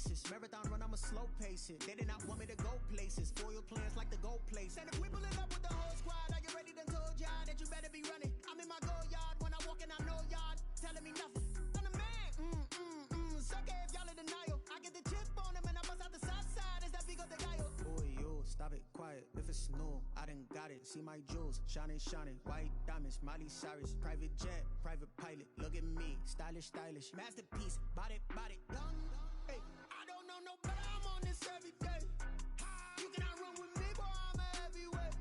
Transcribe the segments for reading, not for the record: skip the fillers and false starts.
basis. Marathon run, I'm a slow pace it. They did not want me to go places. Foil plans like the gold place. And if we pulling up with the whole squad, are you ready to told y'all that you better be running? I'm in my go yard. When I walk in, I know y'all telling me nothing. I'm the man. Suck it if y'all in denial. I get the chip on him and I bust out the south side. Is that big of the guy? Boy, yo, stop it, quiet. If it's new, I done got it. See my jewels, shining. White diamonds, Miley Cyrus. Private jet, private pilot. Look at me, stylish. Masterpiece, body, young. Hey, I don't know no better. I'm on this every day. You cannot run with me, boy. I'm a heavyweight.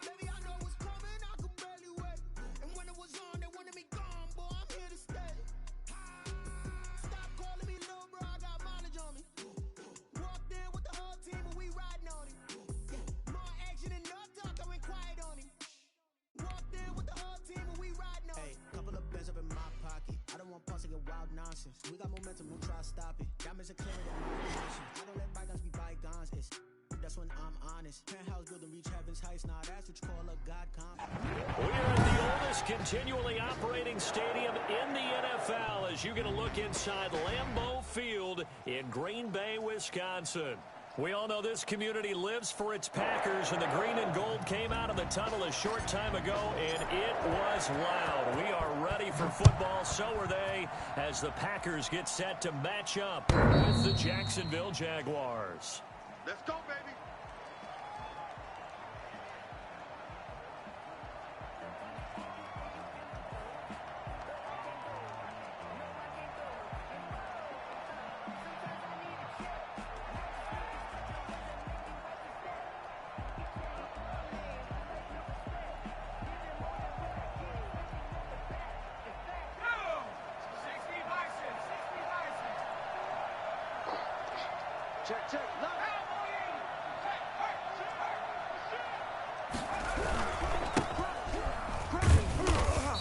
Baby, I know what's coming. I could barely wait. And when it was on, they wanted me gone, boy. I'm here to stay. Stop calling me little bro. I got mileage on me. Walked in with the whole team and we riding on it. More action and no talk. I went quiet on him. Walked in with the whole team and we riding on it. Hey, couple of bands up in my pocket. I don't want pause to get wild nonsense. We got momentum, we'll try to stop it. Diamonds are clearer than my position. I don't let bygones be bygones. That's when I'm honest. Penthouse building reach heaven's heights. Nah, that's what you call a God confidence. We are at the oldest continually operating stadium in the NFL as you get a look inside Lambeau Field in Green Bay, Wisconsin. We all know this community lives for its Packers, and the green and gold came out of the tunnel a short time ago, and it was loud. We are ready for football, so are they, as the Packers get set to match up with the Jacksonville Jaguars. Let's go, baby. Check.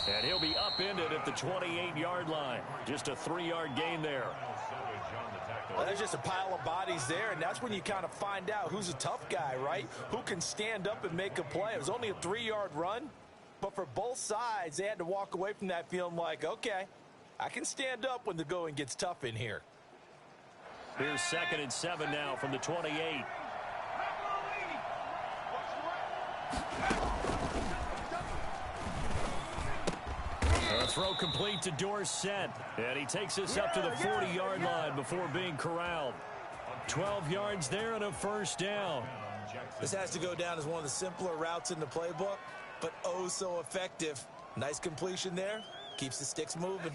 And he'll be upended at the 28-yard line. Just a 3-yard gain there. Well, there's just a pile of bodies there, and that's when you kind of find out who's a tough guy, right? Who can stand up and make a play. It was only a 3-yard run, but for both sides, they had to walk away from that feeling like, okay, I can stand up when the going gets tough in here. Here's 2nd and 7 now from the 28. A throw complete to Dorsett, and he takes us up to the 40-yard line before being corralled. 12 yards there and a first down. This has to go down as one of the simpler routes in the playbook, but oh so effective. Nice completion there. Keeps the sticks moving.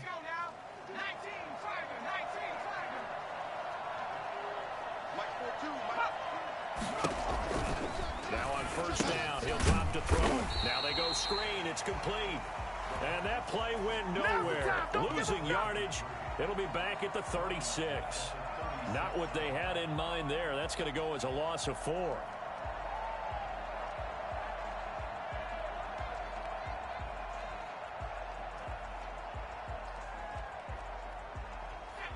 Now on first down, he'll drop to throw it. Now they go screen. It's complete. And that play went nowhere. Losing yardage. It'll be back at the 36. Not what they had in mind there. That's going to go as a loss of 4.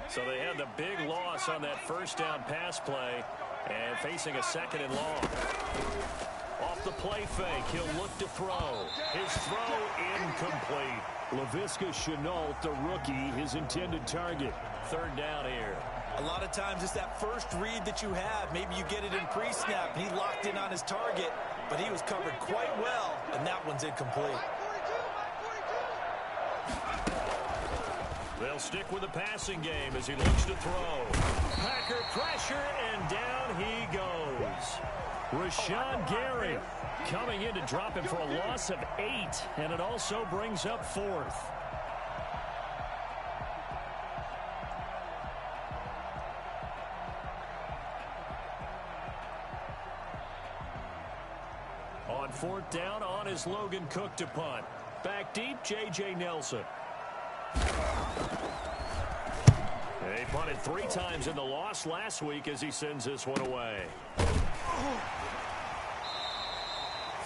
So they had the big loss on that first down pass play and facing a 2nd and long. Off the play fake, he'll look to throw. His throw incomplete. Laviska Shenault, the rookie, his intended target. 3rd down here. A lot of times it's that first read that you have. Maybe you get it in pre-snap. He locked in on his target, but he was covered quite well, and that one's incomplete. They'll stick with the passing game as he looks to throw. Packer pressure, and down he goes. Rashawn Gary coming in to drop him for a loss of 8, and it also brings up 4th. On 4th down, on is Logan Cook to punt. Back deep, J.J. Nelson. They punted 3 times in the loss last week as he sends this one away.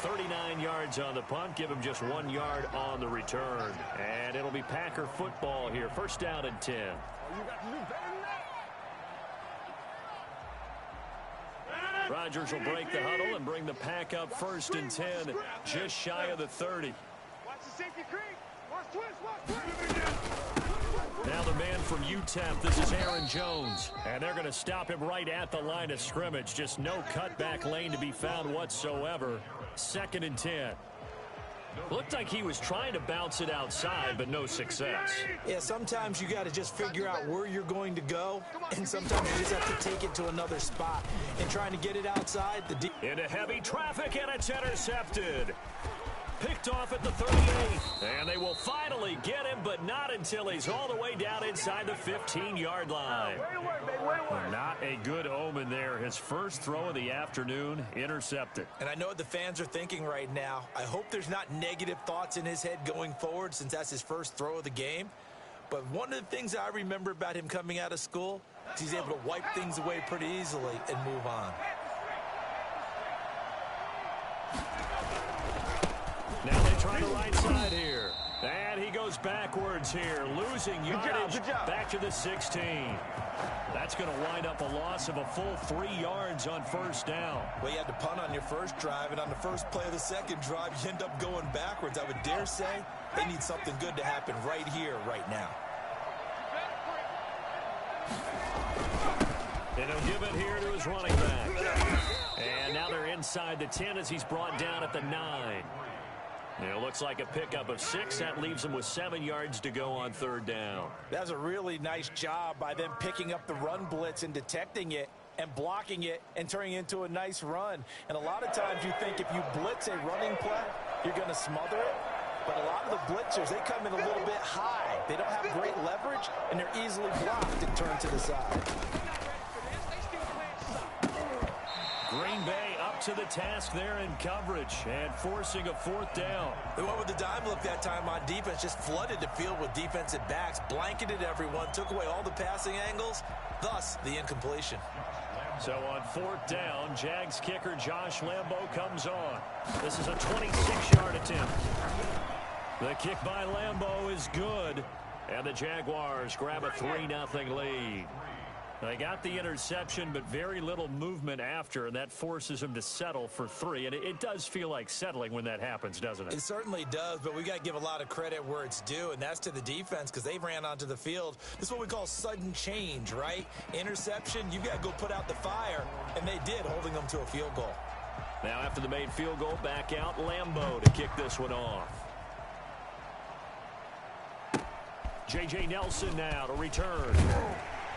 39 yards on the punt. Give him just 1 yard on the return. And it'll be Packer football here. First down and 10. Rodgers will break the huddle and bring the Pack up 1st and 10, just shy of the 30. Watch the safety creep. Watch Now the man from UTEP, this is Aaron Jones. And they're going to stop him right at the line of scrimmage. Just no cutback lane to be found whatsoever. 2nd and 10. Looked like he was trying to bounce it outside, but no success. Yeah, sometimes you got to just figure out where you're going to go, and sometimes you just have to take it to another spot. And trying to get it outside, into heavy traffic, and it's intercepted. Picked off at the 38, and they will finally get him, but not until he's all the way down inside the 15-yard line. Not a good omen there. His first throw of the afternoon, intercepted. And I know what the fans are thinking right now. I hope there's not negative thoughts in his head going forward since that's his first throw of the game. But one of the things I remember about him coming out of school is he's able to wipe things away pretty easily and move on. Now they try the right side here. And he goes backwards here, losing yardage back to the 16. That's going to wind up a loss of a full 3 yards on first down. Well, you had to punt on your first drive, and on the first play of the second drive, you end up going backwards. I would dare say they need something good to happen right here, right now. And he'll give it here to his running back. And now they're inside the 10 as he's brought down at the 9. It looks like a pickup of 6. That leaves him with 7 yards to go on third down. That's a really nice job by them picking up the run blitz and detecting it and blocking it and turning it into a nice run. And a lot of times you think if you blitz a running play, you're going to smother it. But a lot of the blitzers, they come in a little bit high. They don't have great leverage, and they're easily blocked and turned to the side. Green Bay up to the task there in coverage and forcing a fourth down. They went with the dime look that time on defense, just flooded the field with defensive backs, blanketed everyone, took away all the passing angles, thus the incompletion. So on fourth down, Jags kicker Josh Lambo comes on. This is a 26-yard attempt. The kick by Lambo is good, and the Jaguars grab a 3-0 lead. They got the interception, but very little movement after, and that forces them to settle for 3. And it does feel like settling when that happens, doesn't it? It certainly does, but we got to give a lot of credit where it's due, and that's to the defense because they ran onto the field. This is what we call sudden change, right? Interception, you got to go put out the fire, and they did, holding them to a field goal. Now after the made field goal, back out Lambo to kick this one off. J.J. Nelson now to return.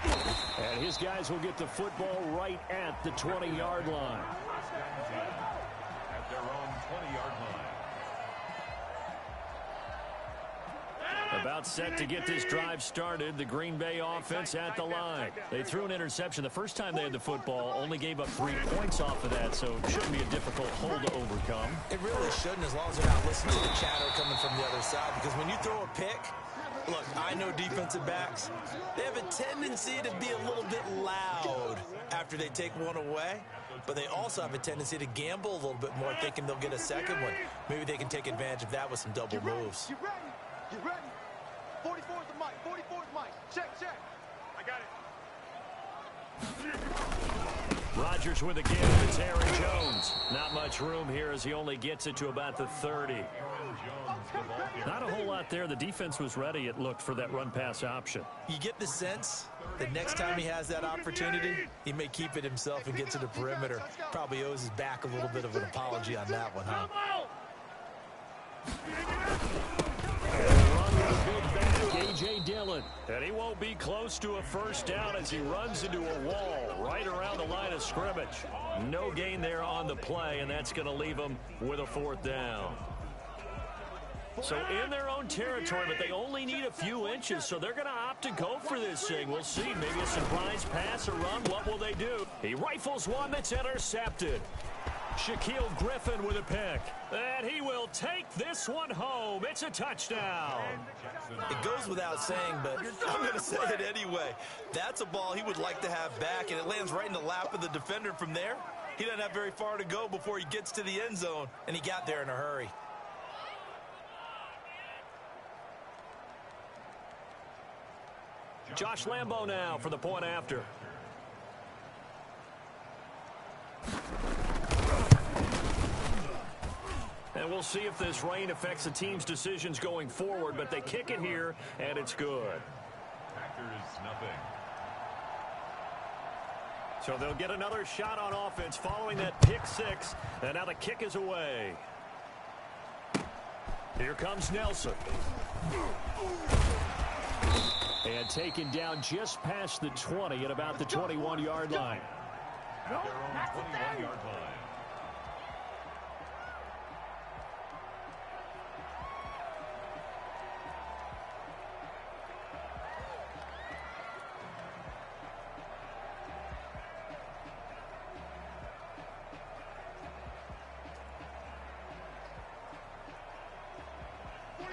And his guys will get the football right at the 20-yard line. At their own 20-yard line. About set to get this drive started. The Green Bay offense at the line. They threw an interception the first time they had the football, only gave up 3 points off of that, so it shouldn't be a difficult hole to overcome. It really shouldn't, as long as they're not listening to the chatter coming from the other side, because when you throw a pick, look, I know defensive backs, they have a tendency to be a little bit loud after they take one away, but they also have a tendency to gamble a little bit more, thinking they'll get a second one. Maybe they can take advantage of that with some double moves. You ready? You ready? 44's the mic. 44's mic. Check, check. I got it. Rodgers with a give. It's Aaron Jones. Not much room here as he only gets it to about the 30. Not a whole lot there. The defense was ready, it looked, for that run-pass option. You get the sense that next time he has that opportunity, he may keep it himself and get to the perimeter. Probably owes his back a little bit of an apology on that one, huh? A.J. Dillon, and he won't be close to a first down as he runs into a wall right around the line of scrimmage. No gain there on the play, and that's going to leave him with a fourth down. So in their own territory, but they only need a few inches, so they're going to opt to go for this thing. We'll see. Maybe a surprise pass or run. What will they do? He rifles one that's intercepted. Shaquille Griffin with a pick. And he will take this one home. It's a touchdown. It goes without saying, but I'm going to say it anyway. That's a ball he would like to have back, and it lands right in the lap of the defender from there. He doesn't have very far to go before he gets to the end zone, and he got there in a hurry. Josh Lambo now for the point after. And And we'll see if this rain affects the team's decisions going forward, but they kick it here, and it's good. Packers, nothing. So they'll get another shot on offense following that pick six, and now the kick is away. Here comes Nelson. And taken down just past the 20 at about the 21-yard line. At their own 21-yard line.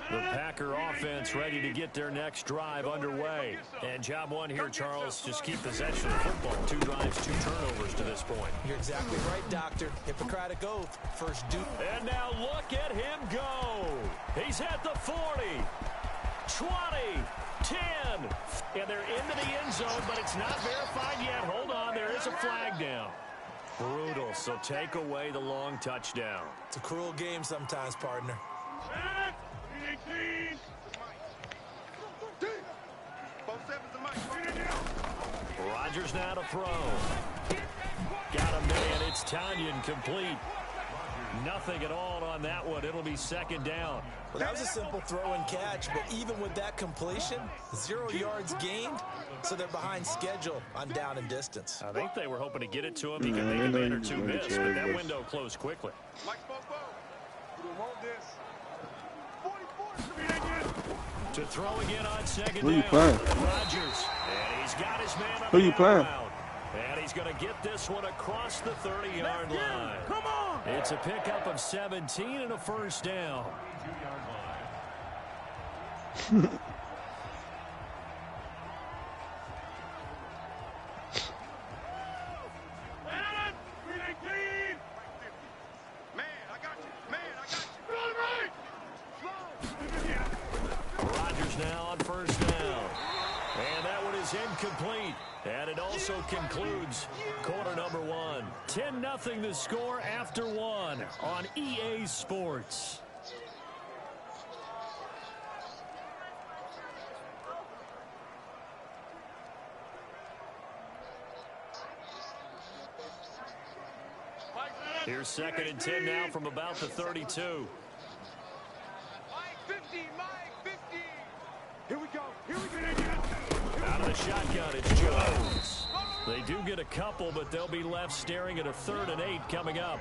The Packer offense ready to get their next drive underway. And job one here, Charles, just keep possession of the football. 2 drives, 2 turnovers to this point. You're exactly right, Doctor. Hippocratic oath. First due. And now look at him go. He's at the 40, 20, 10. And they're into the end zone, but it's not verified yet. Hold on, there is a flag down. Brutal, so take away the long touchdown. It's a cruel game sometimes, partner. Rodgers now to throw. Got a man. It's Tanyan complete. Nothing at all on that one. It'll be second down. Well, that was a simple throw and catch, but even with that completion, 0 yards gained, so they're behind schedule on down and distance. I think they were hoping to get it to him. He could make a man or 2 miss, but that window closed quickly. To throw again on second down. Who you playing? Rodgers. And he's got his man on Who you playing? ground. And he's going to get this one across the 30-yard line. Come on! It's a pickup of 17 and a first down. 2-yard line. Rodgers now on first down. And that one is incomplete. And it also concludes quarter number 1. 10-0 the score after 1 on EA Sports. Here's second and 10 now from about the 32. Here we go. Here we go. Out of the shotgun, it's Jones. They do get a couple, but they'll be left staring at a 3rd and 8 coming up.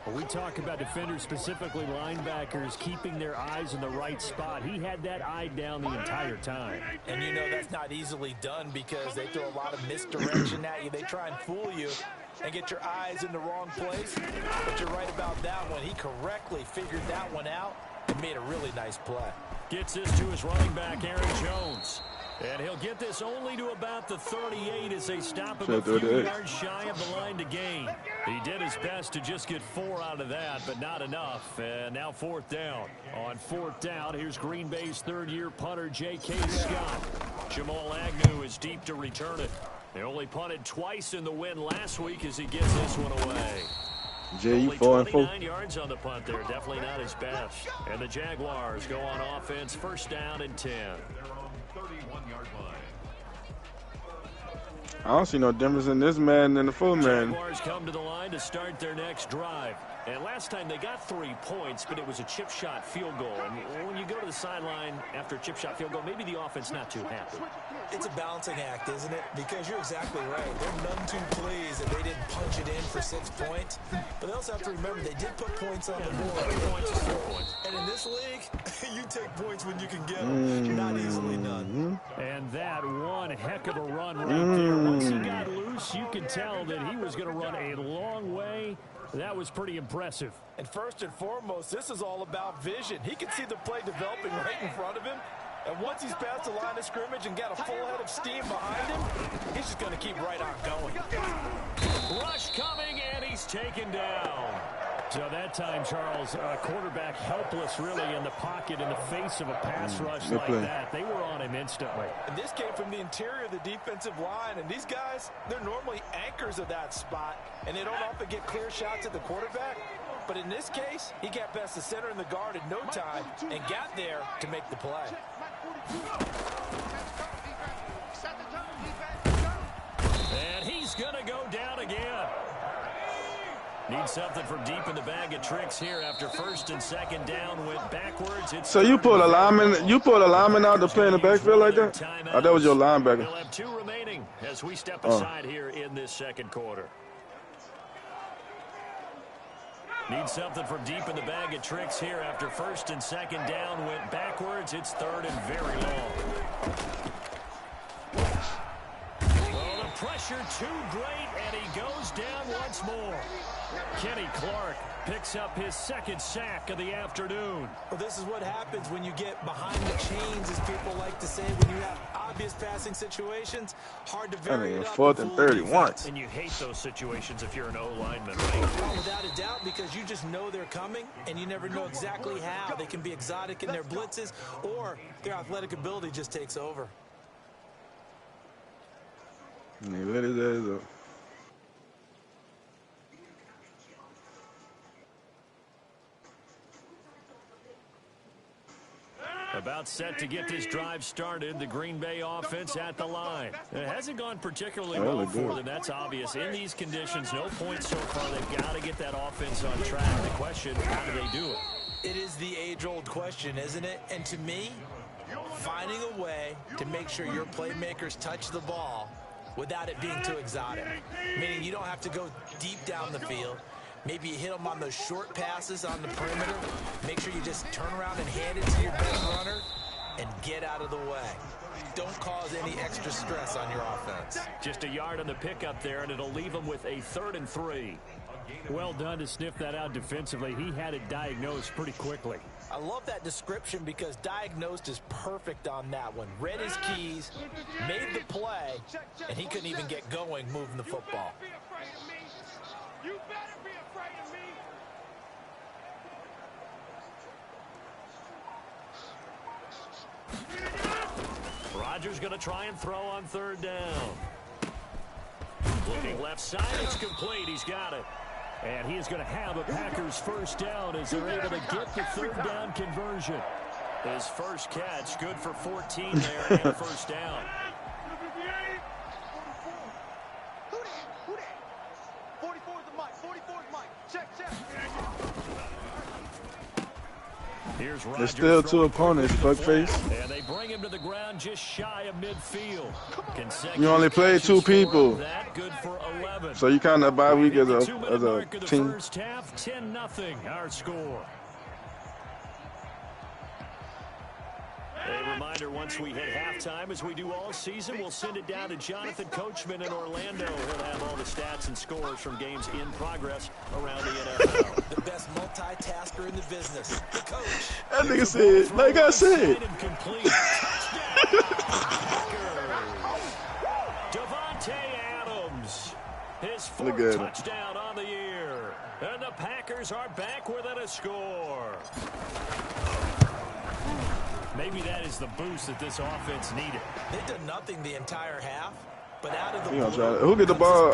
Well, we talk about defenders, specifically linebackers, keeping their eyes in the right spot. He had that eye down the entire time. And you know that's not easily done because they throw a lot of misdirection at you. They try and fool you and get your eyes in the wrong place. But you're right about that one. He correctly figured that one out and made a really nice play. Gets this to his running back, Aaron Jones. And he'll get this only to about the 38 as they stop him a few yards shy of the line to gain. He did his best to just get 4 out of that, but not enough. And now 4th down. On 4th down, here's Green Bay's 3rd-year punter, J.K. Scott. Jamal Agnew is deep to return it. They only punted twice in the win last week as he gets this one away. Only 29 yards on the punt there. Definitely not his best. And the Jaguars go on offense, 1st down and 10. 31-yard line. I don't see no difference in this man than the full man. Jaguars come to the line to start their next drive. And last time they got 3 points, but it was a chip shot field goal. And when you go to the sideline after a chip shot field goal, maybe the offense not too happy. It's a balancing act, isn't it? Because you're exactly right. They're none too pleased that they didn't punch it in for 6 points. But they also have to remember they did put points on the board. 3 points is 4 points. And in this league, you take points when you can get them. Not easily done. And that one heck of a run right there. Once he got loose, you could tell that he was going to run a long way. That was pretty impressive. And first and foremost, this is all about vision. He can see the play developing right in front of him. And once he's past the line of scrimmage and got a full head of steam behind him, he's just going to keep right on going. Rush coming, and he's taken down. So that time, Charles, quarterback helpless really in the pocket in the face of a pass rush like that. They were on him instantly. And this came from the interior of the defensive line. And these guys, they're normally anchors of that spot. And they don't often get clear shots at the quarterback. But in this case, he got past the center and the guard in no time and got there to make the play. And he's going to go down again. Need something from deep in the bag of tricks here after first and second down went backwards. It's So you pull a lineman out to play in the backfield like that? Oh, that was your linebacker. We'll have 2 remaining as we step aside here in this second quarter. Need something from deep in the bag of tricks here after first and second down went backwards. It's third and very long. Well, the pressure too great, and he goes down once more. Kenny Clark picks up his second sack of the afternoon. Well, this is what happens when you get behind the chains, as people like to say, when you have obvious passing situations. Hard to vary it up. 4th and 31. And you hate those situations if you're an O-lineman, right? Well, without a doubt, because you just know they're coming, and you never know exactly how. They can be exotic in their blitzes, or their athletic ability just takes over. And he lit his ass up. About set to get this drive started. The Green Bay offense at the line. It hasn't gone particularly well for them. That's obvious. In these conditions, no points so far. They've got to get that offense on track. The question, how do they do it? It is the age-old question, isn't it? And to me, finding a way to make sure your playmakers touch the ball without it being too exotic. Meaning you don't have to go deep down the field. Maybe you hit them on those short passes on the perimeter. Make sure you just turn around and hand it to your best runner and get out of the way. Don't cause any extra stress on your offense. Just a yard on the pickup there, and it'll leave them with a 3rd and 3. Well done to sniff that out defensively. He had it diagnosed pretty quickly. I love that description because diagnosed is perfect on that one. Read his keys, made the play, and he couldn't even get going moving the football. You better be afraid of me. Rodgers going to try and throw on 3rd down. Looking left side, it's complete. He's got it. And he is going to have a Packers first down as they're able to get the 3rd down conversion. His first catch, good for 14 there and first down. Who that? 44's the mic. 44's mic. Check. Here's Rodgers. There's still 2 opponents, fuckface. And they bring him to the ground just shy of midfield. You only played 2 people. That good for 11. So you kind of bye week as a team. First half, 10-0 our score. A reminder, once we hit halftime, as we do all season, we'll send it down to Jonathan Coachman in Orlando. He'll have all the stats and scores from games in progress around the NFL. The best multitasker in the business, the coach. That nigga said, like I said. Davante Adams, his 4th touchdown on the year. And the Packers are back within a score. Maybe that is the boost that this offense needed. They've done nothing the entire half, but out of the blue, who get the ball?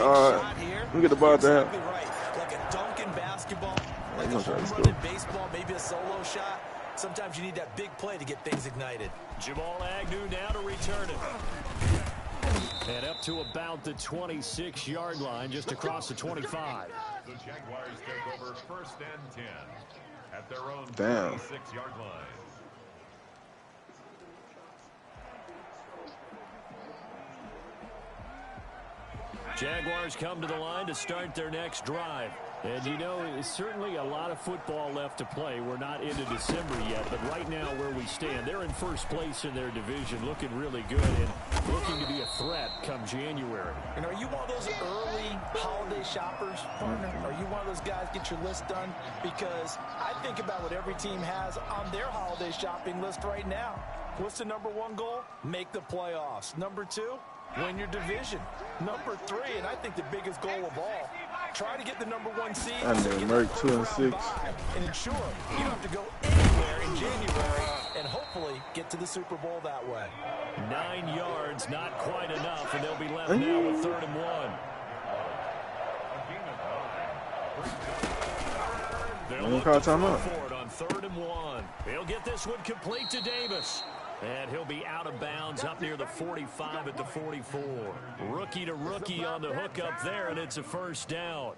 Who get the ball there? Exactly right. Like a dunk in basketball, like a home run in baseball, maybe a solo shot. Sometimes you need that big play to get things ignited. Jamal Agnew now to return it. And up to about the 26-yard line, just across the 25. The Jaguars take over 1st and 10 at their own 26-yard line. Jaguars come to the line to start their next drive. And, you know, it's certainly a lot of football left to play. We're not into December yet, but right now where we stand, they're in first place in their division, looking really good and looking to be a threat come January. And are you one of those early holiday shoppers, partner? Are you one of those guys get your list done? Because I think about what every team has on their holiday shopping list right now. What's the #1 goal? Make the playoffs. #2, win your division. #3, and I think the biggest goal of all, try to get the #1 seed. I know, Merck 2 and 6. And ensure you don't have to go anywhere in January and hopefully get to the Super Bowl that way. 9 yards, not quite enough, and they'll be left now with 3rd and 1. They'll look to throw for it on 3rd and 1. He'll get this one complete to Davis. And he'll be out of bounds up near the 45 at the 44. Rookie to rookie on the hook up there, and it's a first down.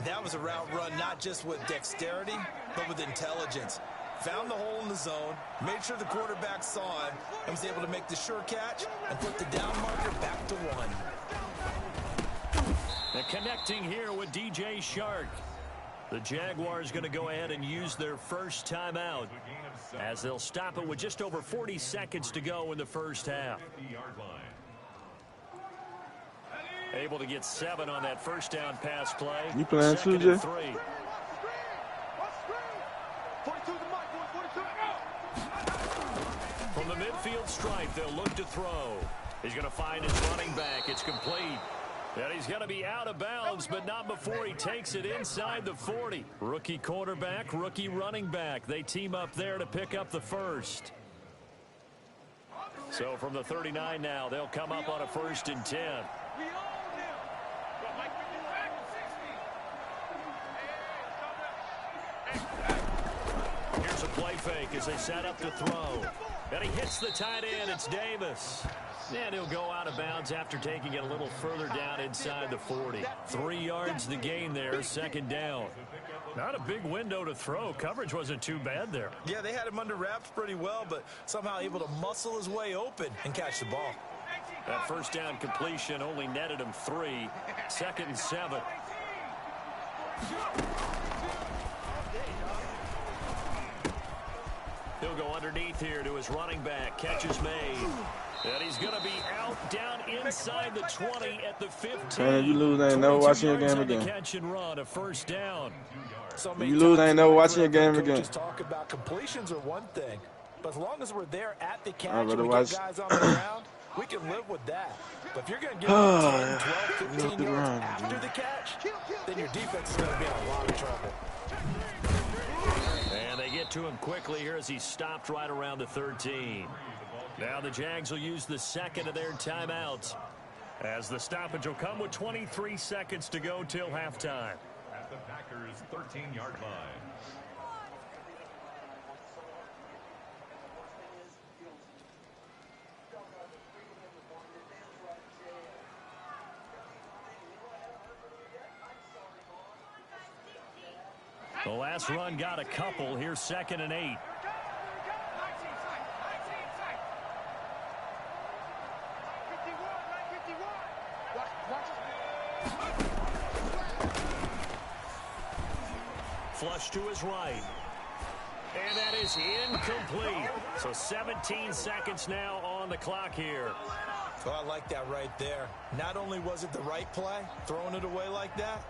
That was a route run not just with dexterity, but with intelligence. Found the hole in the zone, made sure the quarterback saw him, and was able to make the sure catch and put the down marker back to 1. And connecting here with DJ Shark. The Jaguars going to go ahead and use their first timeout as they'll stop it with just over 40 seconds to go in the first half. Able to get 7 on that first down pass play. You playing too, Jay? 3. From the midfield stripe, they'll look to throw. He's going to find his running back. It's complete. And he's going to be out of bounds, but not before he takes it inside the 40. Rookie quarterback, rookie running back. They team up there to pick up the first. So from the 39 now, they'll come up on a 1st and 10. Here's a play fake as they set up to throw. And he hits the tight end. It's Davis. And he'll go out of bounds after taking it a little further down inside the 40. 3 yards the gain there, 2nd down. Not a big window to throw. Coverage wasn't too bad there. Yeah, they had him under wraps pretty well, but somehow able to muscle his way open and catch the ball. That first down completion only netted him 3. 2nd and 7. He'll go underneath here to his running back. Catch is made. And he's going to be out down inside the 20 at the 15. Man, you lose, I ain't never watching your game again. Catch and run, a first down. You lose, I ain't never watching your game again. Talk about completions are one thing, but as long as we're there at the catch and we get guys on the ground, we can live with that. But if you're going to give them 10, 12, 15 yards after the catch, then your defense is going to be in a lot of trouble. And they get to him quickly here as he stopped right around the 13. Now the Jags will use the 2nd of their timeouts as the stoppage will come with 23 seconds to go till halftime. At the Packers' 13-yard line. The last run got a couple. Here's 2nd and 8. Flush to his right. And that is incomplete. So 17 seconds now on the clock here. Oh, I like that right there. Not only was it the right play, throwing it away like that,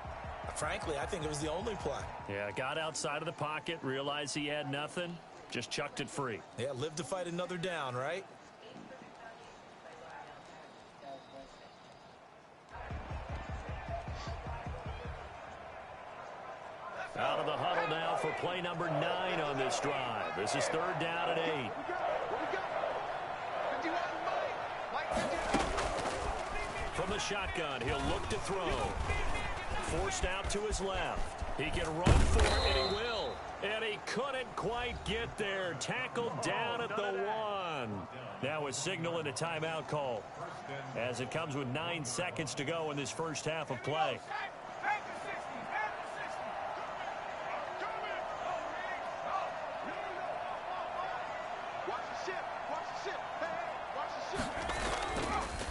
frankly, I think it was the only play. Yeah, got outside of the pocket, realized he had nothing, just chucked it free. Yeah, live to fight another down, right? Out of the huddle now for play number 9 on this drive. This is 3rd down and 8. From the shotgun, he'll look to throw. Forced out to his left. He can run for it, and he will. And he couldn't quite get there. Tackled down at the 1. Now is signaling a timeout call as it comes with 9 seconds to go in this first half of play.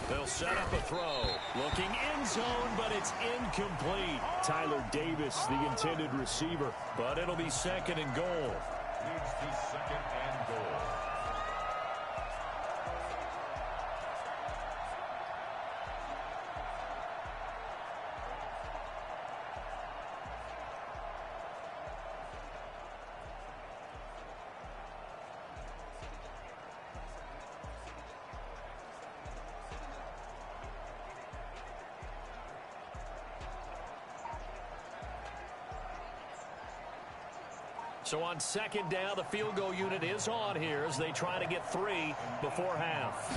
They'll set up a throw. Looking end zone, but it's incomplete. Tyler Davis, the intended receiver. But it'll be 2nd and goal. Leads to 2nd and goal. So on 2nd down, the field goal unit is on here as they try to get 3 before half.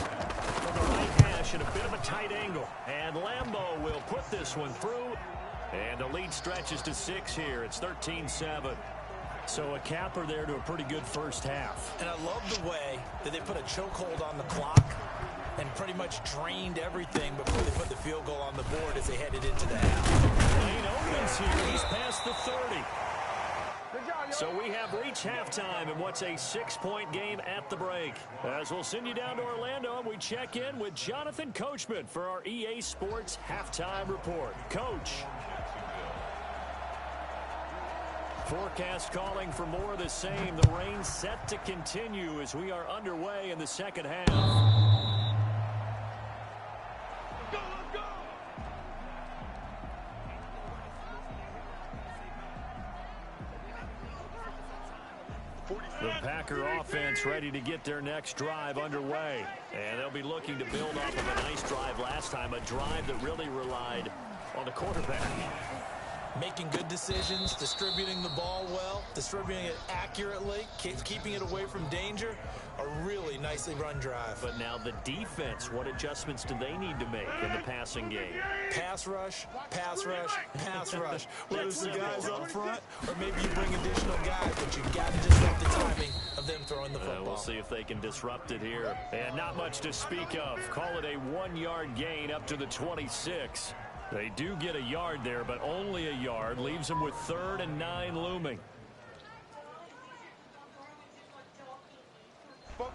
From the right hash at a bit of a tight angle. And Lambeau will put this one through. And the lead stretches to 6 here. It's 13-7. So a capper there to a pretty good first half. And I love the way that they put a chokehold on the clock and pretty much drained everything before they put the field goal on the board as they headed into the half. Lane opens here. He's past the 30. So we have reached halftime in what's a 6-point game at the break. As we'll send you down to Orlando, and we check in with Jonathan Coachman for our EA Sports Halftime Report. Coach. Forecast calling for more of the same. The rain set to continue as we are underway in the second half. The Packer offense ready to get their next drive underway. And they'll be looking to build off of a nice drive last time, a drive that really relied on the quarterback. Making good decisions, distributing the ball well, distributing it accurately, keeping it away from danger. A really nicely run drive. But now the defense, what adjustments do they need to make in the passing game? Pass rush, pass rush, pass rush. Whether it's the guys up front or maybe you bring additional guys, but you've got to disrupt the timing of them throwing the football. We'll see if they can disrupt it here. And not much to speak of. Call it a 1-yard gain up to the 26. They do get a yard there, but only a yard. Leaves them with 3rd and 9 looming. I'm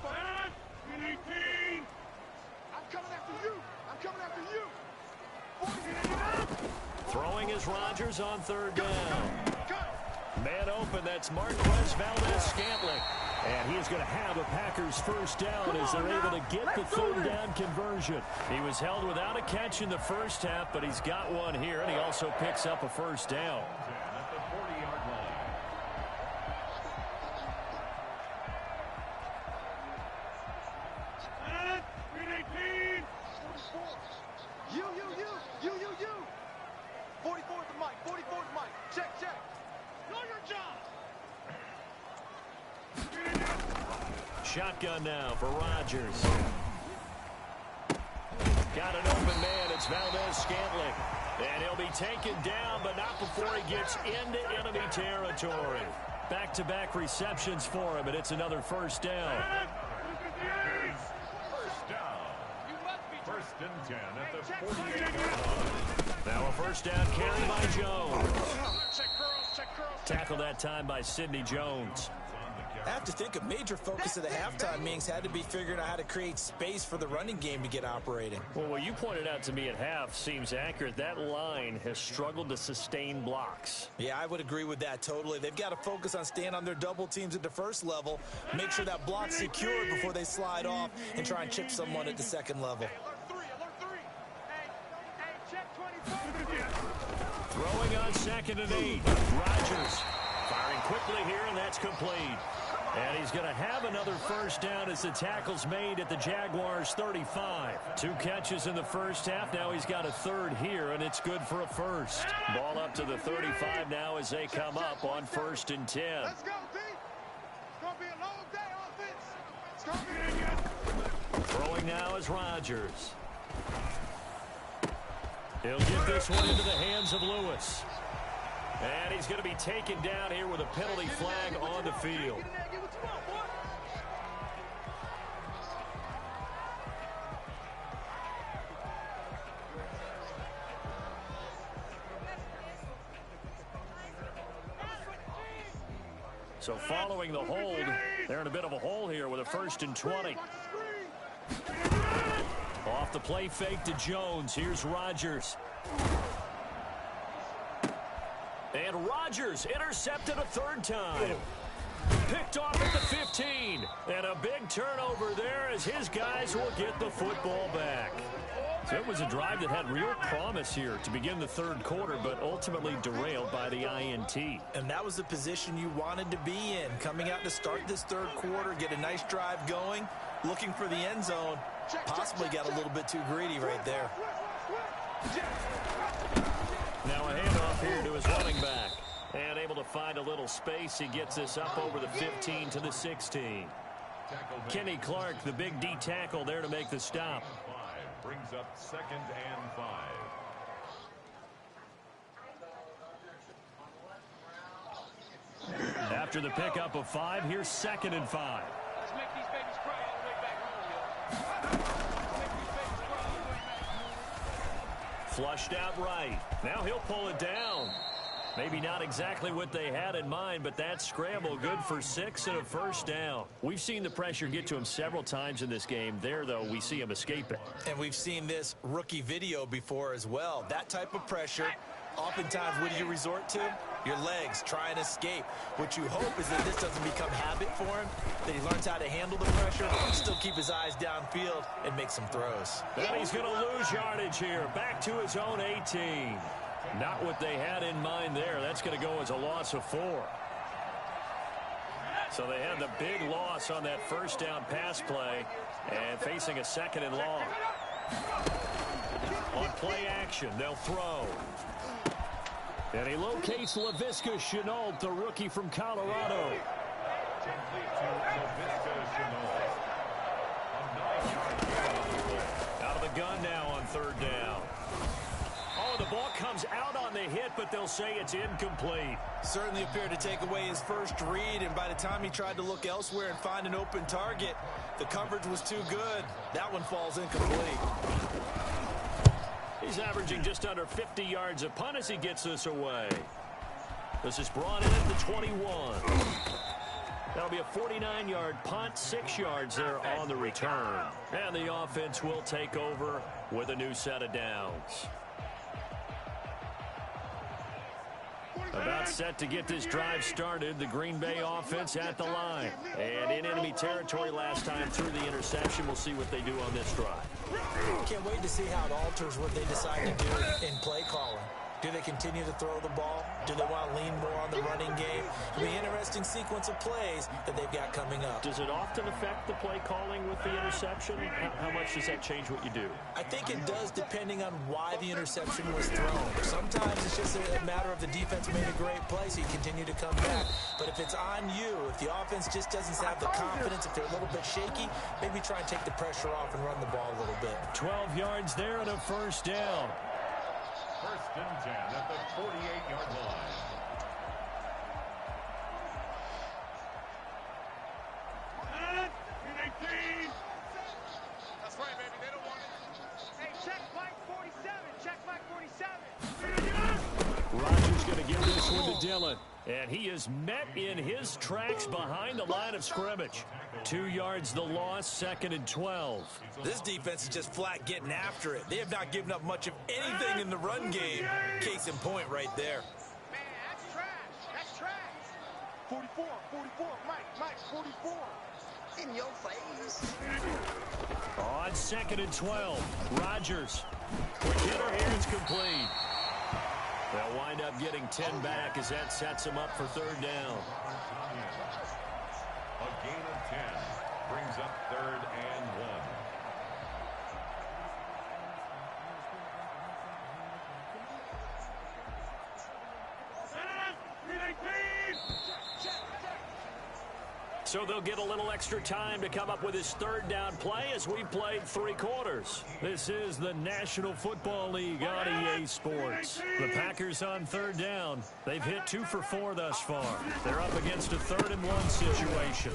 coming after you. I'm coming after you. Throwing is Rodgers on 3rd down. Man open, that's Marquez Valdes-Scantling. And he is going to have a Packers first down as they're able to get the 3rd down conversion. He was held without a catch in the first half, but he's got one here, and he also picks up a first down. At the 40-yard line. You. 44 at the mic. 44 at the mic. Check. Know your job. Shotgun now for Rodgers. Got an open man. It's Valdes-Scantling. And he'll be taken down, but not before he gets into enemy territory. Back-to-back receptions for him, and it's another first down. First down. 1st and 10 at the 48-yard line. Now a first down carry by Jones. Tackled that time by Sidney Jones. I have to think a major focus of the halftime meetings had to be figuring out how to create space for the running game to get operating. Well, what you pointed out to me at half seems accurate. That line has struggled to sustain blocks. Yeah, I would agree with that totally. They've got to focus on staying on their double teams at the first level, make sure that block's secured before they slide off, and try and chip someone at the second level. Throwing on 2nd and 8. Rodgers firing quickly here, and that's complete. And he's going to have another first down as the tackle's made at the Jaguars' 35. 2 catches in the first half. Now he's got a 3rd here, and it's good for a first. Ball up to the 35 now as they come up on 1st and 10. Let's go, D. It's going to be a long day, offense. It's going to be Throwing now is Rodgers. He'll get this one into the hands of Lewis. And he's going to be taken down here with a penalty flag on the field. So following the hold, they're in a bit of a hole here with a 1st and 20. Off the play fake to Jones. Here's Rodgers. And Rodgers intercepted a 3rd time. Picked off at the 15. And a big turnover there as his guys will get the football back. So it was a drive that had real promise here to begin the 3rd quarter, but ultimately derailed by the INT. And that was the position you wanted to be in. Coming out to start this 3rd quarter, get a nice drive going, looking for the end zone. Possibly got a little bit too greedy right there. Now a handoff here to his running back. And able to find a little space. He gets this up over the 15 to the 16. Kenny Clark, the big D tackle there to make the stop. Brings up 2nd and 5. After the pickup of 5, here's 2nd and 5. Let's make these babies cry all the way back home, yo. Let's make these babies cry all the way back. Flushed out right. Now he'll pull it down. Maybe not exactly what they had in mind, but that scramble good for 6 and a first down. We've seen the pressure get to him several times in this game. There, though, we see him escape it. And we've seen this rookie video before as well. That type of pressure, oftentimes, what do you resort to? Your legs, try and escape. What you hope is that this doesn't become habit for him, that he learns how to handle the pressure, still keep his eyes downfield, and make some throws. And he's going to lose yardage here, back to his own 18. Not what they had in mind there. That's going to go as a loss of 4. So they had the big loss on that first down pass play and facing a 2nd and long. On play action, they'll throw. And he locates Laviska Shenault, the rookie from Colorado. Out of the gun now on 3rd down. Oh, the ball comes out on the hit, but they'll say it's incomplete. Certainly appeared to take away his first read, and by the time he tried to look elsewhere and find an open target, the coverage was too good. That one falls incomplete. He's averaging just under 50 yards a punt as he gets this away. This is brought in at the 21. That'll be a 49-yard punt, 6 yards there on the return. And the offense will take over with a new set of downs. About set to get this drive started. The Green Bay offense at the line. And in enemy territory last time through the interception. We'll see what they do on this drive. Can't wait to see how it alters what they decide to do in play calling. Do they continue to throw the ball? Do they want to lean more on the running game? It'll be an interesting sequence of plays that they've got coming up. Does it often affect the play calling with the interception? How much does that change what you do? I think it does, depending on why the interception was thrown. Sometimes it's just a matter of the defense made a great play, so you continue to come back. But if it's on you, if the offense just doesn't have the confidence, if they're a little bit shaky, maybe try and take the pressure off and run the ball a little bit. 12 yards there and a first down. 1st and 10 at the 48-yard line. That's right, baby. They don't want it. Hey, check Mike 47. Check Mike 47. Rodgers going to give this one to Dillon. And he is met in his tracks behind the line of scrimmage. 2 yards the loss, 2nd and 12. This defense is just flat getting after it. They have not given up much of anything in the run game. Case in point right there. Man, that's trash. That's trash. 44, Mike, 44. In your face. On 2nd and 12, Rodgers. Quick hitter here, it's complete. They'll wind up getting 10 back as that sets them up for 3rd down. A gain of 10 brings up 3rd and 1. So they'll get a little extra time to come up with his 3rd down play as we've played 3 quarters. This is the National Football League on EA Sports. The Packers on 3rd down. They've hit 2 for 4 thus far. They're up against a 3rd and 1 situation.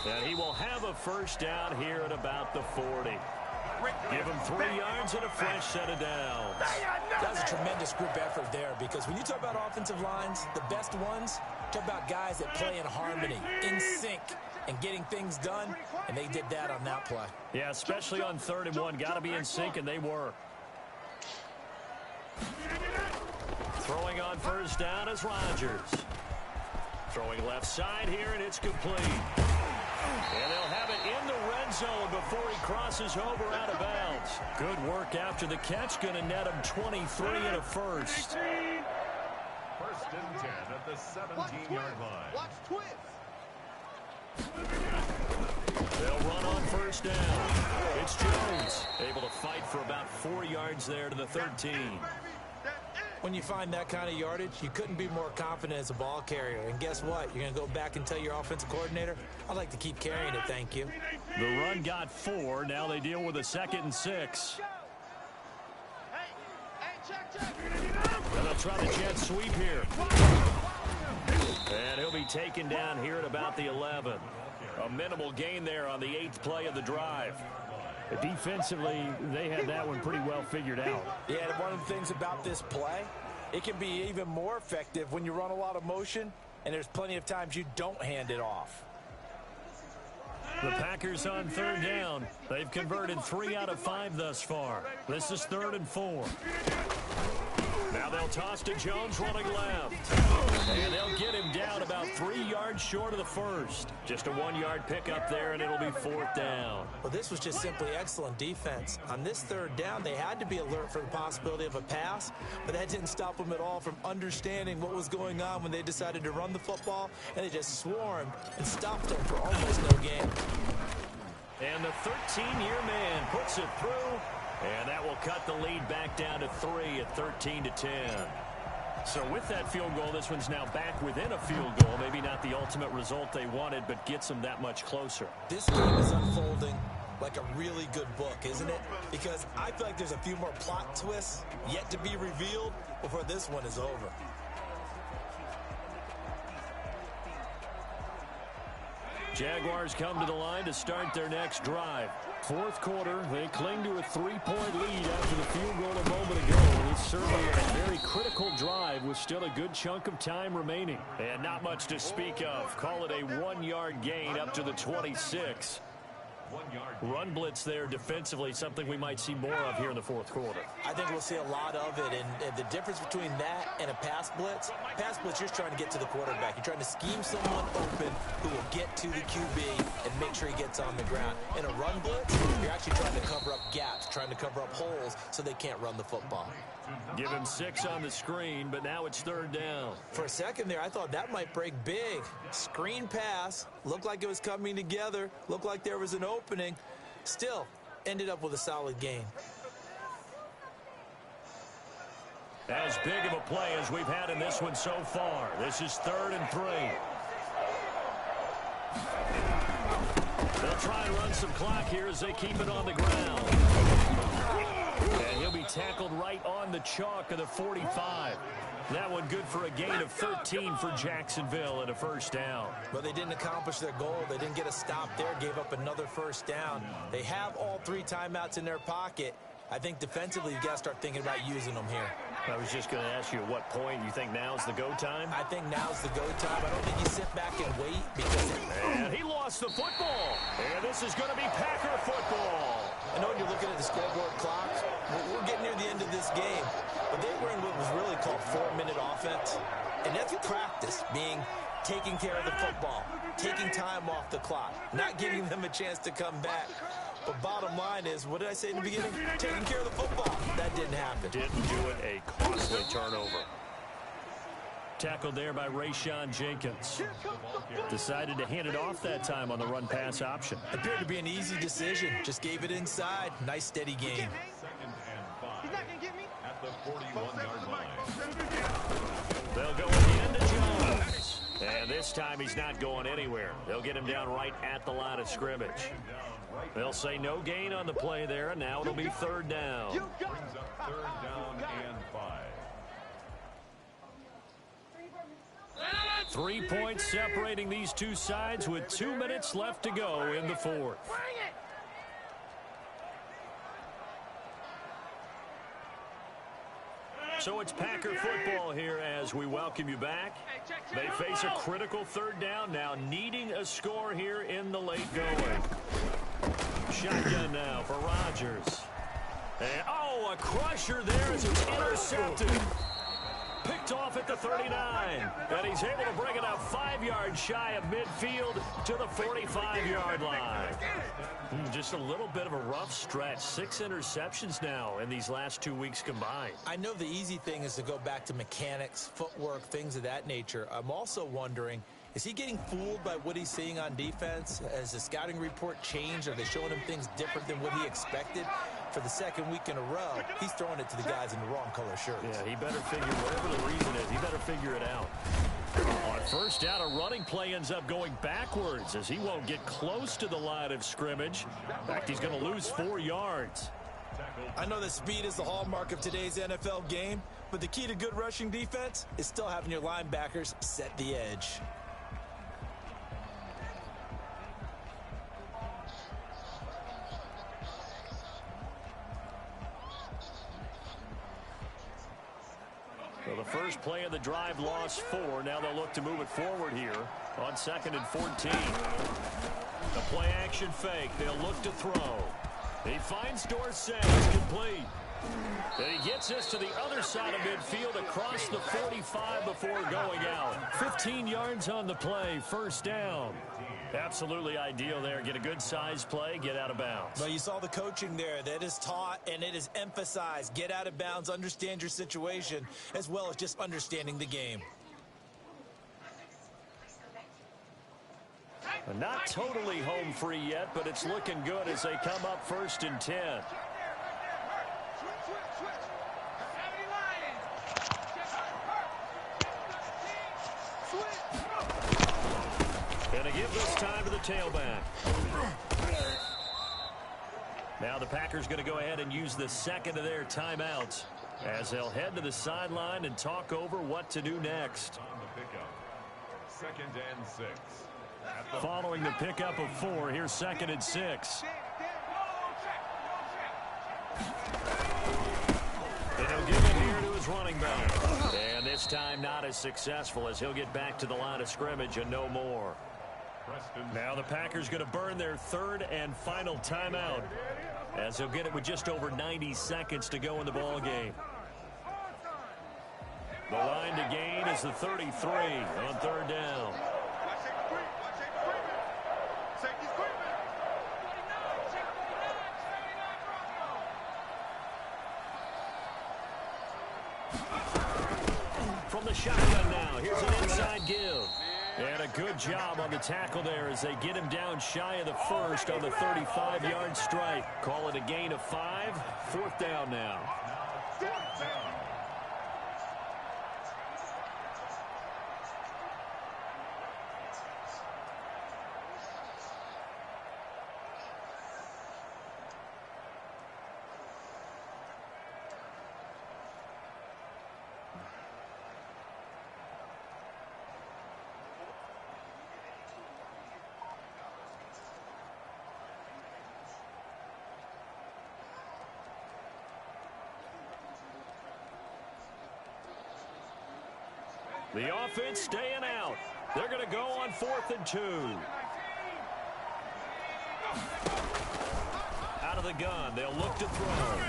And he will have a first down here at about the 40. Give him 3 yards and a fresh set of downs. That's a tremendous group effort there, because when you talk about offensive lines, the best ones, talk about guys that play in harmony, in sync, and getting things done, and they did that on that play. Yeah, especially on 3rd and 1. Got to be in sync, and they were. Throwing on first down is Rodgers. Throwing left side here, and it's complete. And they'll have it in the red zone before he crosses over out of bounds. Good work after the catch. Going to net him 23 and a first. 1st and 10 at the 17-yard line. Watch twist. They'll run on first down. It's Jones, able to fight for about 4 yards there to the 13. When you find that kind of yardage, you couldn't be more confident as a ball carrier. And guess what? You're going to go back and tell your offensive coordinator, I'd like to keep carrying it, thank you. The run got 4. Now they deal with a 2nd and 6. Hey, check. And they'll try the jet sweep here. And he'll be taken down here at about the 11. A minimal gain there on the 8th play of the drive. Defensively, they had that one pretty well figured out. Yeah, and one of the things about this play, it can be even more effective when you run a lot of motion, and there's plenty of times you don't hand it off. The Packers on 3rd down. They've converted 3 out of 5 thus far. This is 3rd and 4. Now they'll toss to Jones running left. And they'll get him down about 3 yards short of the first. Just a 1-yard pickup there, and it'll be 4th down. Well, this was just simply excellent defense. On this 3rd down, they had to be alert for the possibility of a pass, but that didn't stop them at all from understanding what was going on when they decided to run the football, and they just swarmed and stopped them for almost no gain. And the 13-year man puts it through, and that will cut the lead back down to 3 at 13-10. So with that field goal, this one's now back within a field goal. Maybe not the ultimate result they wanted, but gets them that much closer. This game is unfolding like a really good book, isn't it? Because I feel like there's a few more plot twists yet to be revealed before this one is over. Jaguars come to the line to start their next drive. 4th quarter, they cling to a 3-point lead after the field goal a moment ago. It's certainly a very critical drive with still a good chunk of time remaining. And not much to speak of. Call it a 1-yard gain up to the 26. Run blitz there defensively, something we might see more of here in the 4th quarter. I think we'll see a lot of it, and the difference between that and a pass blitz, you're trying to get to the quarterback. You're trying to scheme someone open who will get to the QB and make sure he gets on the ground. In a run blitz, you're actually trying to cover up gaps, trying to cover up holes so they can't run the football. Give him 6 on the screen, but now it's 3rd down. For a second there, I thought that might break big. Screen pass, looked like it was coming together, looked like there was an opening. Still, ended up with a solid gain. As big of a play as we've had in this one so far. This is 3rd and 3. They'll try and run some clock here as they keep it on the ground. And he'll be tackled right on the chalk of the 45. That one good for a gain of 13 for Jacksonville and a 1st down. But they didn't accomplish their goal. They didn't get a stop there, gave up another 1st down. They have all 3 timeouts in their pocket. I think defensively you've got to start thinking about using them here. I was just going to ask you at what point you think now's the go time? I think now's the go time. I don't think you sit back and wait because... And he lost the football. And this is going to be Packer football. I know when you're looking at the scoreboard clock, we're getting near the end of this game. But they were in what was really called 4-minute offense. And that's practice, being taking care of the football, taking time off the clock, not giving them a chance to come back. But bottom line is, what did I say in the beginning? Taking care of the football. That didn't happen. Didn't do it. A costly turnover. Tackled there by Rayshon Jenkins. Decided to hand it off that time on the run-pass option. Appeared to be an easy decision. Just gave it inside. Nice, steady gain. 2nd and 5. He's not going to get me. At the 41-yard line. They'll go again to Jones. And this time he's not going anywhere. They'll get him down right at the line of scrimmage. They'll say no gain on the play there, and now it'll be 3rd down. Brings up 3rd down and 5. 3 points separating these two sides with 2 minutes left to go in the 4th. So it's Packer football here as we welcome you back. They face a critical 3rd down now, needing a score here in the late going. Shotgun now for Rodgers. And, oh, a crusher there as it's intercepted. Picked off at the 39. And he's able to bring it out 5 yards shy of midfield to the 45-yard line. Just a little bit of a rough stretch. 6 interceptions now in these last 2 weeks combined. I know the easy thing is to go back to mechanics, footwork, things of that nature. I'm also wondering, is he getting fooled by what he's seeing on defense? Has the scouting report changed? Are they showing him things different than what he expected? For the 2nd week in a row, he's throwing it to the guys in the wrong color shirts. Yeah, he better figure, whatever the reason is, he better figure it out. On 1st down, a running play ends up going backwards as he won't get close to the line of scrimmage. In fact, he's going to lose 4 yards. I know that speed is the hallmark of today's NFL game, But the key to good rushing defense is still having your linebackers set the edge. So the first play of the drive lost 4. Now they'll look to move it forward here on 2nd and 14. The play action fake. They'll look to throw. He finds Dorsett. It's complete. And he gets us to the other side of midfield across the 45 before going out. 15 yards on the play. First down. Absolutely ideal there. Get a good size play, get out of bounds. Well, you saw the coaching there. That is taught and it is emphasized. Get out of bounds, understand your situation, as well as just understanding the game. Not totally home free yet, but it's looking good as they come up 1st and 10. Gonna give this time to the tailback. Now the Packers going to go ahead and use the second of their timeouts as they'll head to the sideline and talk over what to do next. On the pickup, 2nd and 6. Following the pickup of 4, here's 2nd and 6. And he'll give it here to his running back. And this time not as successful as he'll get back to the line of scrimmage and no more. Now the Packers going to burn their 3rd and final timeout as they'll get it with just over 90 seconds to go in the ball game. The line to gain is the 33 on 3rd down. From the shotgun now, here's an inside give. And a good job on the tackle there as they get him down shy of the 1st on the 35-yard strike. Call it a gain of 5. 4th down now. The offense staying out. They're going to go on 4th and 2. Out of the gun. They'll look to throw.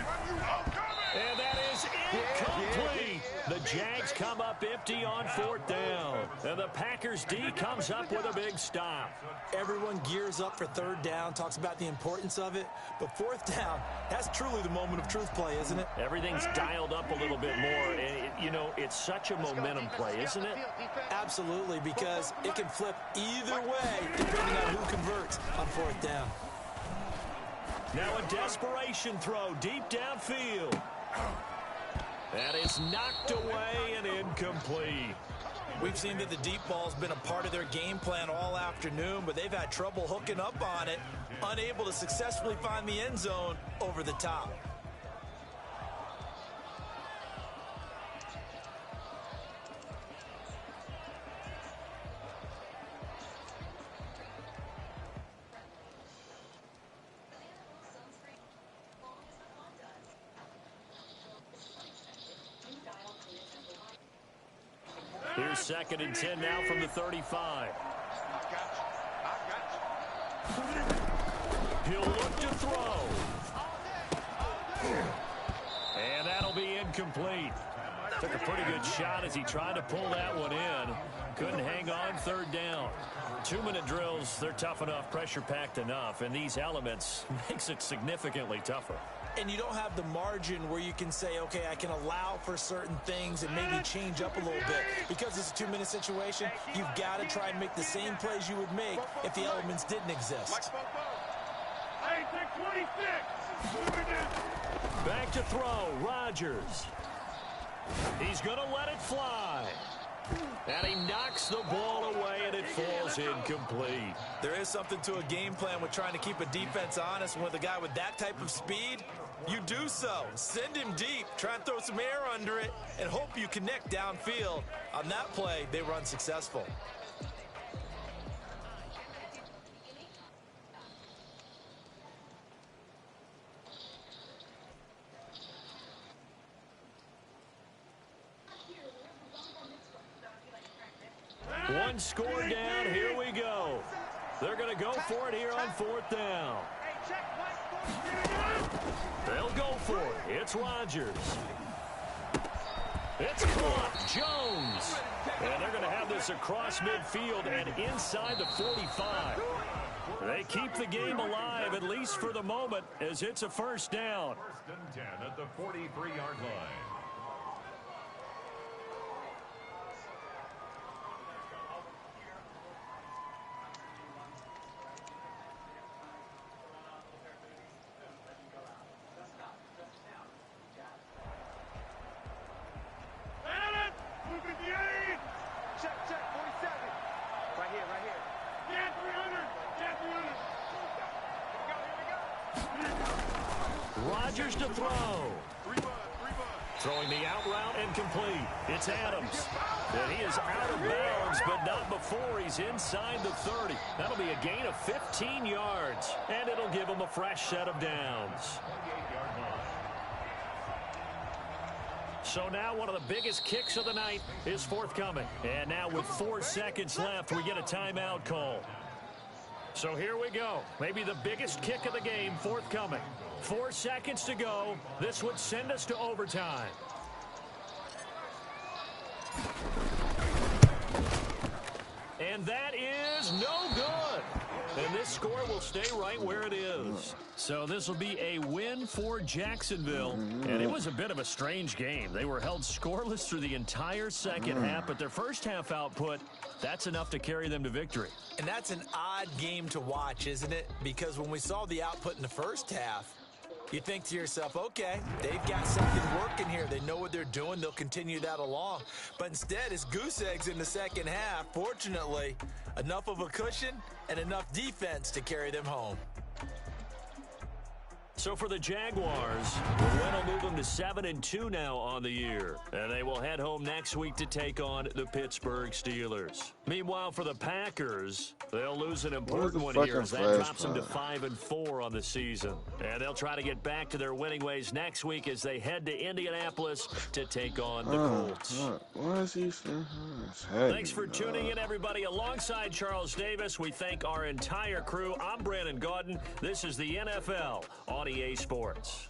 And that is incomplete. The Jags come up empty on 4th down. And the Packers D comes up with a big stop. Everyone gears up for 3rd down, talks about the importance of it. But 4th down, that's truly the moment of truth play, isn't it? Everything's dialed up a little bit more. You know, it's such a momentum play, isn't it? Absolutely, because it can flip either way depending on who converts on 4th down. Now a desperation throw deep downfield. That is knocked away and incomplete. We've seen that the deep ball's been a part of their game plan all afternoon, but they've had trouble hooking up on it, unable to successfully find the end zone over the top. Here's 2nd and 10 now from the 35. He'll look to throw. And that'll be incomplete. Took a pretty good shot as he tried to pull that one in. Couldn't hang on 3rd down. 2-minute drills, they're tough enough, pressure-packed enough, and these elements makes it significantly tougher. And you don't have the margin where you can say, okay, I can allow for certain things and maybe change up a little bit. Because it's a 2-minute situation, you've got to try and make the same plays you would make if the elements didn't exist. Back to throw, Rodgers. He's going to let it fly. And he knocks the ball away, and it falls incomplete. There is something to a game plan with trying to keep a defense honest. With a guy with that type of speed, you do so. Send him deep, try and throw some air under it, and hope you connect downfield. On that play, they run successful. One score down, here we go. They're going to go for it here on 4th down. They'll go for it. It's Rodgers. It's caught. Jones. And they're going to have this across midfield and inside the 45. They keep the game alive, at least for the moment, as it's a first down. 1st and 10 at the 43-yard line. Rodgers to throw. Throwing the out route and complete. It's Adams. And he is out of bounds, but not before he's inside the 30. That'll be a gain of 15 yards, and it'll give him a fresh set of downs. So now one of the biggest kicks of the night is forthcoming. And now with 4 seconds left, we get a timeout call. So here we go. Maybe the biggest kick of the game forthcoming. 4 seconds to go. This would send us to overtime. And that is no good. And this score will stay right where it is. So this will be a win for Jacksonville. And it was a bit of a strange game. They were held scoreless through the entire second half, but their first half output, that's enough to carry them to victory. And that's an odd game to watch, isn't it? Because when we saw the output in the first half, you think to yourself, okay, they've got something working here. They know what they're doing. They'll continue that along. But instead, it's goose eggs in the second half. Fortunately, enough of a cushion and enough defense to carry them home. So for the Jaguars, the win will move them to 7-2 now on the year. And they will head home next week to take on the Pittsburgh Steelers. Meanwhile, for the Packers, they'll lose an important one here as that drops them to 5-4 on the season. And they'll try to get back to their winning ways next week as they head to Indianapolis to take on the Colts. Why is he saying Thanks for tuning in, everybody. Alongside Charles Davis, we thank our entire crew. I'm Brandon Gaudin. This is the NFL on EA Sports.